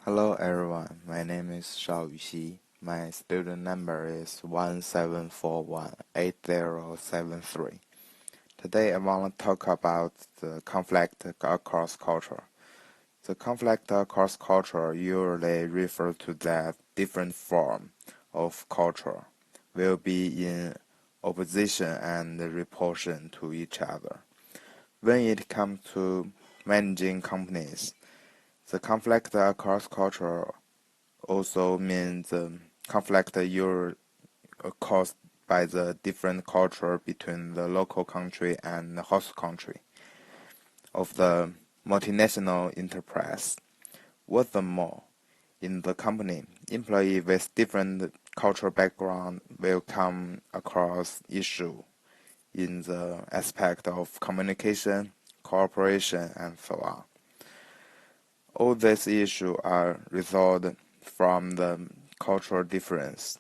Hello everyone, my name is Shao Yuxi. My student number is 17418073. Today I want to talk about the conflict across culture. The conflict across culture usually refers to that different form of culture will be in opposition and repulsion to each other. When it comes to managing companies, the conflict across culture also means conflict caused by the different culture between the local country and the host country of the multinational enterprise. Furthermore, in the company, employees with different cultural background will come across issue in the aspect of communication, cooperation, and so on. All these issues are resolved from the cultural difference.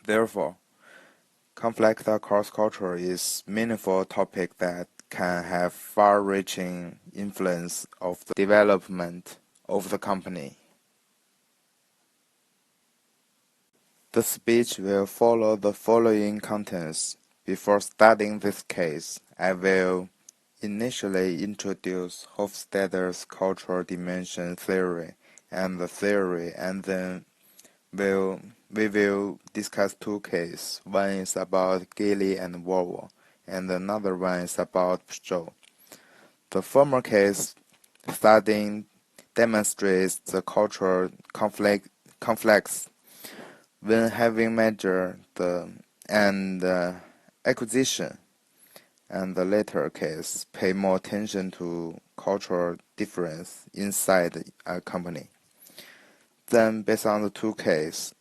Therefore, conflict across culture is a meaningful topic that can have far-reaching influence of the development of the company. The speech will follow the following contents. Before starting this case, I will initially introduce Hofstadter's cultural dimension theory and the theory, and then we will discuss two cases. One is about Geely and Volvo, and another one is about Peugeot. The former case study demonstrates the cultural conflicts when having measured and acquisition, and the latter case pay more attention to cultural difference inside a company. Then, based on the two cases,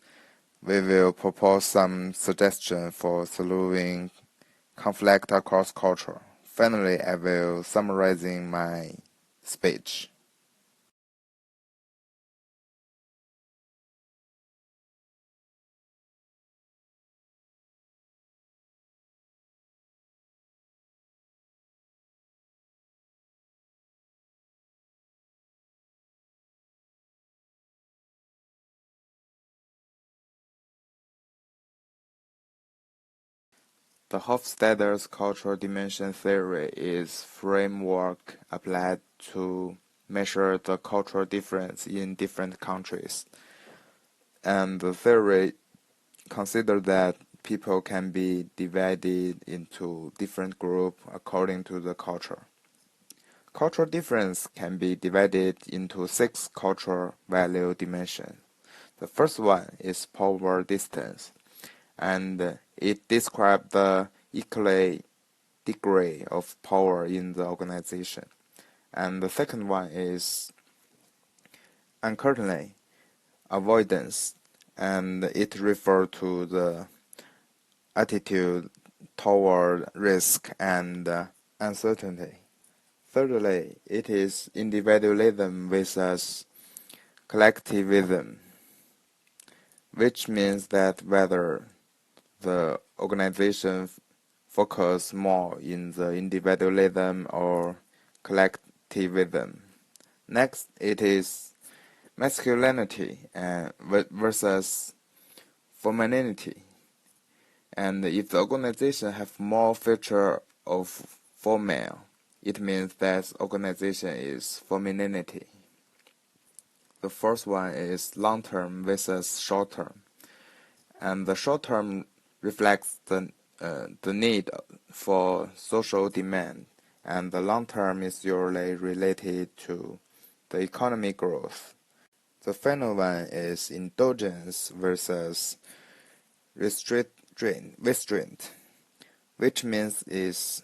we will propose some suggestions for solving conflict across culture. Finally, I will summarizing my speech. The Hofstadter's cultural dimension theory is framework applied to measure the cultural difference in different countries. And the theory considers that people can be divided into different groups according to the culture. Cultural difference can be divided into 6 cultural value dimensions. The first one is power distance, and it describes the equal degree of power in the organization. And the second one is uncertainty, avoidance, and it refers to the attitude toward risk and uncertainty. Thirdly, it is individualism versus collectivism, which means that whether the organization focus more in the individualism or collectivism. Next, it is masculinity versus femininity. And if the organization have more feature of female, it means that organization is femininity. The first one is long-term versus short-term. And the short-term reflects the need for social demand, and the long-term is usually related to the economic growth. The final one is indulgence versus restraint, which means is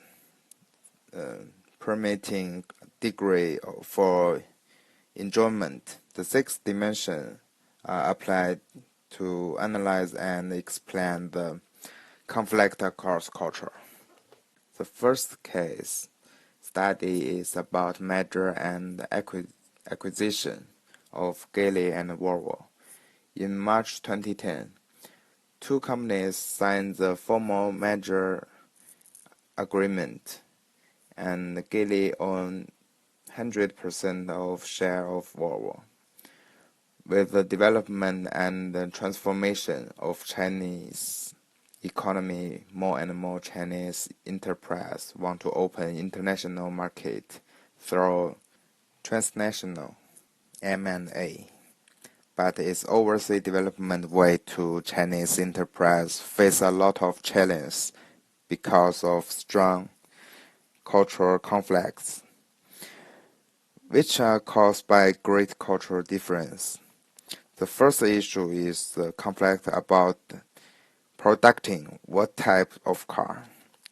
permitting degree for enjoyment. The 6th dimension are applied to analyze and explain the conflict across culture. The first case study is about merger and acquisition of Geely and Volvo. In March 2010, two companies signed the formal merger agreement, and Geely owned 100% of share of Volvo. With the development and the transformation of Chinese economy, more and more Chinese enterprise want to open international market through transnational M&A. But its overseas development way to Chinese enterprise face a lot of challenges because of strong cultural conflicts, which are caused by great cultural difference. The first issue is the conflict about producing what type of car.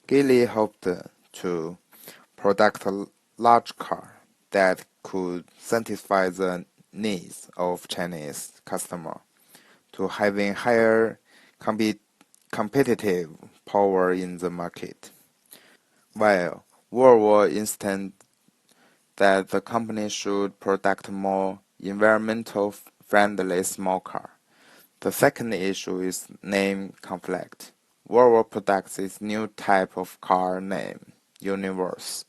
Geely hoped to produce a large car that could satisfy the needs of Chinese customer to having higher competitive power in the market. While Volvo insisted that the company should produce more environmental friendly small car. The second issue is name conflict. Volvo products its new type of car named Universe.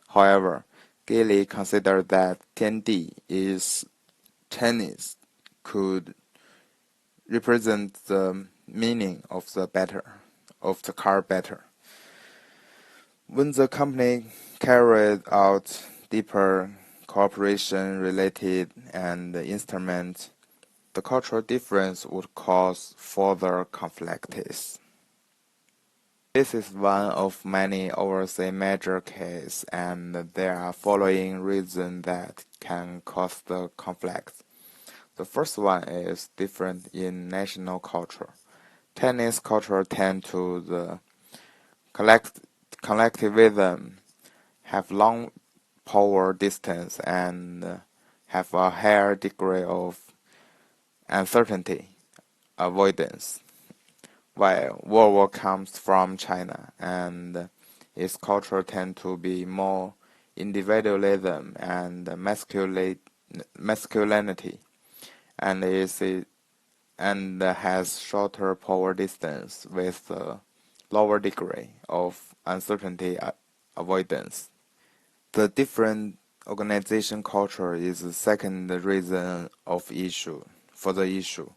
However, Geely considered that Tiandi is Chinese could represent the meaning of the car better. When the company carried out deeper cooperation related and instruments, the cultural difference would cause further conflicts. This is one of many overseas major cases, and there are following reasons that can cause the conflict. The first one is different in national culture. Chinese culture tend to the collectivism, have long power distance, and have a higher degree of uncertainty avoidance. While Volvo comes from China, and its culture tend to be more individualism and masculinity, and has shorter power distance with a lower degree of uncertainty avoidance. The different organization culture is the second reason for the issue.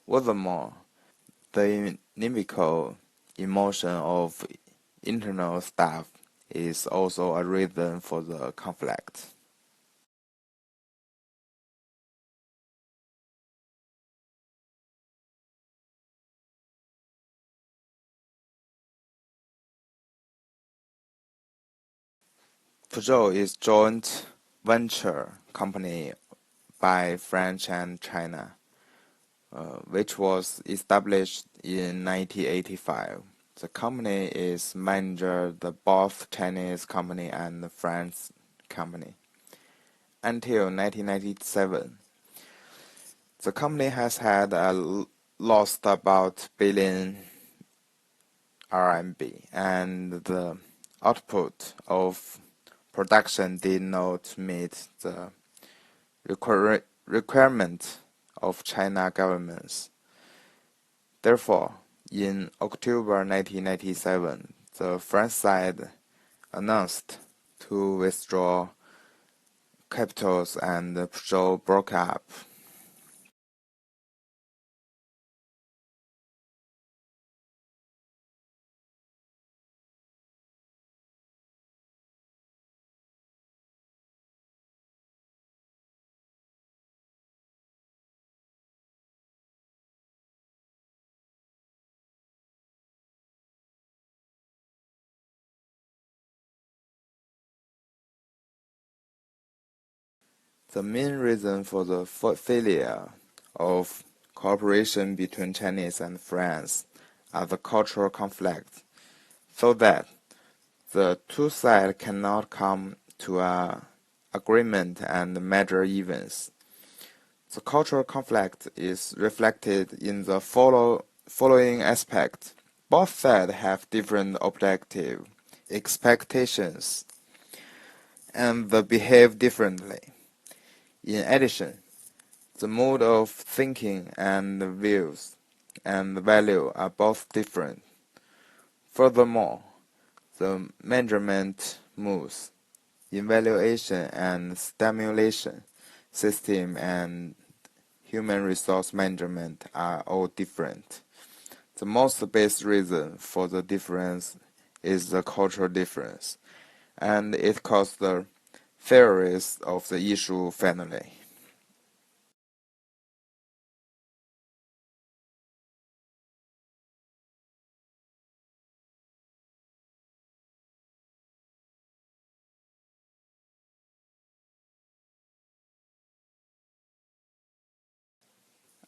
Furthermore, the inimical emotion of internal staff is also a reason for the conflict. Peugeot is joint venture company by France and China, which was established in 1985. The company is managed by both Chinese company and the French company. Until 1997, the company has had a loss about billion RMB, and the output of production did not meet the requirement of China governments. Therefore, in October 1997, the French side announced to withdraw capitals and Peugeot broke up. The main reason for the failure of cooperation between Chinese and France are the cultural conflicts, so that the two sides cannot come to an agreement and major events. The cultural conflict is reflected in the following aspects. Both sides have different objective expectations, and they behave differently. In addition, the mode of thinking and views and value are both different. Furthermore, the measurement moves, evaluation and stimulation system and human resource management are all different. The most basic reason for the difference is the cultural difference, and it caused the theories of the issue finally.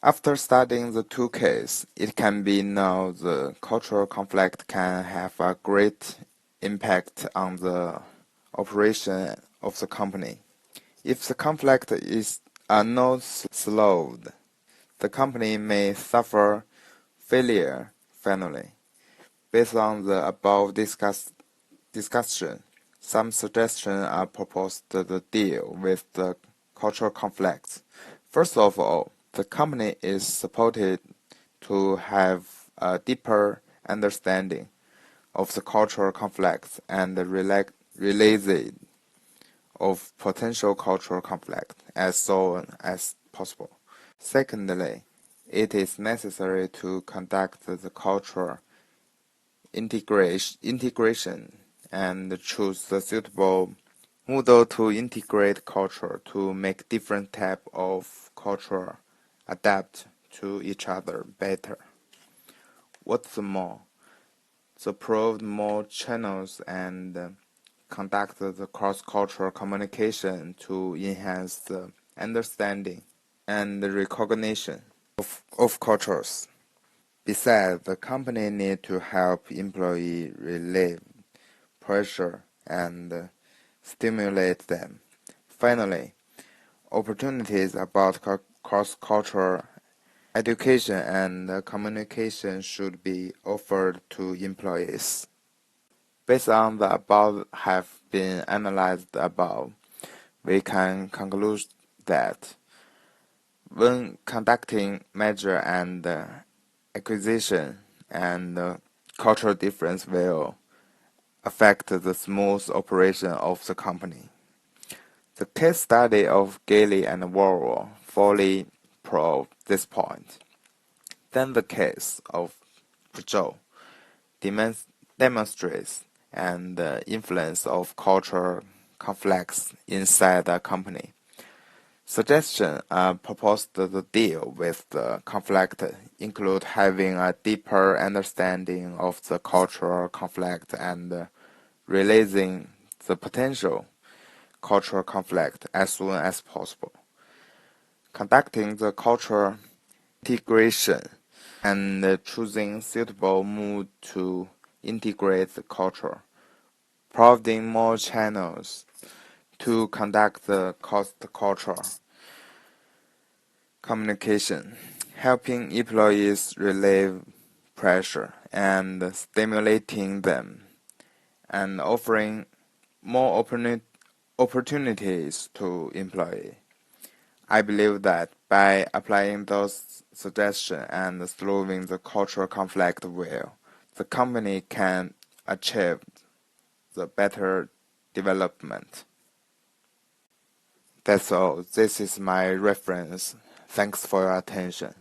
After studying the two cases, it can be known the cultural conflict can have a great impact on the operation of the company. If the conflict is not solved, the company may suffer failure finally. Based on the above discussion, some suggestions are proposed to deal with the cultural conflicts. First of all, the company is supported to have a deeper understanding of the cultural conflicts and release of potential cultural conflict as soon as possible. Secondly, it is necessary to conduct the cultural integration and choose the suitable model to integrate culture to make different type of culture adapt to each other better. What's more, the proved more channels and conduct the cross-cultural communication to enhance the understanding and the recognition of cultures. Besides, the company need to help employees relieve pressure and stimulate them. Finally, opportunities about cross-cultural education and communication should be offered to employees. Based on the above have been analyzed above, we can conclude that when conducting merger and acquisition and cultural difference will affect the smooth operation of the company. The case study of Geely and Volvo fully proved this point. Then the case of Peugeot demonstrates and the influence of cultural conflicts inside the company. Suggestions proposed to deal with the conflict include having a deeper understanding of the cultural conflict and releasing the potential cultural conflict as soon as possible, conducting the cultural integration and choosing suitable mode to integrate the culture, providing more channels to conduct the cross-cultural communication, helping employees relieve pressure and stimulating them, and offering more opportunities to employees. I believe that by applying those suggestions and solving the cultural conflict well, the company can achieve the better development. That's all. This is my reference. Thanks for your attention.